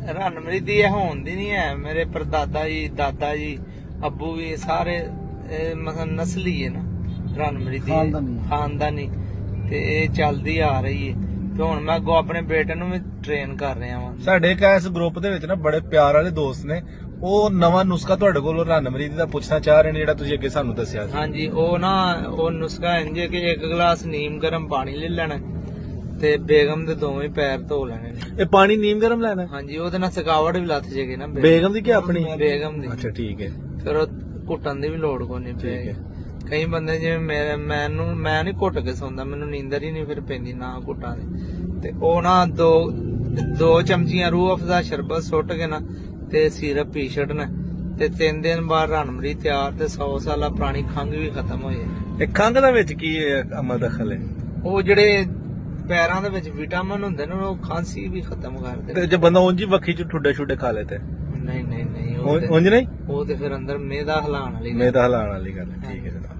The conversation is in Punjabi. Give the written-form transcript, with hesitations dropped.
ਰਣਮਰੀਤ ਦੀ ਇਹ ਹੋਣ ਦੀ ਨਹੀਂ ਹੈ। ਮੇਰੇ ਪਰਦਾਦਾ ਜੀ, ਦਾਦਾ ਜੀ, ਅੱਬੂ ਵੀ ਸਾਰੇ ਮਤਲਬ ਨਸਲੀ ਹੈ ਨਾ ਰਣਮਰੀਤ ਦੀ ਖਾਨਦਾਨੀ, ਤੇ ਇਹ ਚੱਲਦੀ ਆ ਰਹੀ ਹੈ। ਤੇ ਹੁਣ ਮੈਂ ਅੱਗੋਂ ਆਪਣੇ ਬੇਟੇ ਨੂੰ ਵੀ ਟ੍ਰੇਨ ਕਰ ਰਿਹਾ ਵਾਂ। ਸਾਡੇ ਇੱਕ ਇਸ ਗਰੁੱਪ ਦੇ ਵਿੱਚ ਨਾ ਬੜੇ ਪਿਆਰ ਵਾਲੇ ਦੋਸਤ ਨੇ, ਉਹ ਨਵਾਂ ਨੁਸਖਾ ਤੁਹਾਡੇ ਕੋਲੋਂ ਰਣਮਰੀਤ ਦਾ ਪੁੱਛਣਾ ਚਾਹ ਰਹੇ ਨੇ, ਜਿਹੜਾ ਤੁਸੀਂ ਅੱਗੇ ਸਾਨੂੰ ਦੱਸਿਆ ਸੀ। ਹਾਂਜੀ, ਉਹ ਨੁਸਖਾ ਇੰਜ ਹੈ ਕਿ 1 ਗਲਾਸ ਨੀਮ ਗਰਮ ਪਾਣੀ ਲੈ ਲੈਣਾ ਤੇ ਬੇਗਮ ਦੇ ਦੋਵੇਂ ਪੈਰ ਧੋ ਲੈਣੇ ਨੇ। ਇਹ ਪਾਣੀ ਨੀਮ ਗਰਮ ਲੈਣਾ? ਹਾਂਜੀ, ਉਹਦੇ ਨਾਲ ਥਕਾਵਟ ਵੀ ਲੱਥ ਜਾਏਗੀ ਨਾ। ਬੇਗਮ ਦੀ ਕਿ ਆਪਣੀ? ਬੇਗਮ ਦੀ। ਅੱਛਾ ਠੀਕ ਹੈ। ਫਿਰ ਉਹ ਘੁੱਟਣ ਦੀ ਵੀ ਲੋੜ ਕੋਈ ਨਹੀਂ ਪਏਗੀ। ਕਈ ਬੰਦੇ ਜਿਵੇਂ ਮੈਂ ਨਹੀਂ ਘੁੱਟ ਕੇ ਸੌਂਦਾ, ਮੈਨੂੰ ਨੀਂਦਰ ਹੀ ਨਹੀਂ ਫਿਰ ਪੈਂਦੀ ਨਾ ਘੁੱਟਾਂ ਦੀ। ਤੇ ਉਹ ਨਾ ਦੋ ਚਮਚੀਆਂ ਰੂਹ ਅਫਜ਼ਾ ਸ਼ਰਬਤ ਸੁੱਟ ਕੇ ਨਾ ਤੇ ਸਿਰਪ ਪੀ ਛੱਡਣਾ, ਤੇ 3 ਦਿਨ ਬਾਅਦ ਰਣਮਰੀਤ ਤਿਆਰ, ਤੇ 100 ਸਾਲਾ ਪੁਰਾਣੀ ਖੰਘ ਵੀ ਖਤਮ ਹੋ ਜਾਏ। ਇਹ ਖੰਘ ਦਾ ਵਿੱਚ ਕੀ ਅਮਲ ਦਖਲ ਹੈ? ਉਹ ਜਿਹੜੇ ਪੈਰਾਂ ਦੇ ਵਿੱਚ ਵਿਟਾਮਿਨ ਹੁੰਦੇ ਨੇ ਉਹ ਖਾਂਸੀ ਵੀ ਖਤਮ ਕਰਦੇ। ਤੇ ਜੇ ਬੰਦਾ ਉਂਝ ਹੀ ਵੱਖੀ ਚ ਠੁੱਡੇ ਛੁੱਡੇ ਖਾ ਲੇ ਤੇ? ਨਹੀਂ ਉਂਝ ਨਹੀਂ, ਉਹ ਤੇ ਫਿਰ ਅੰਦਰ ਮੇਦਾ ਹਿਲਾਣ ਵਾਲੀ ਗੱਲ ਹੈ। ਠੀਕ ਹੈ ਜਨਾਬ।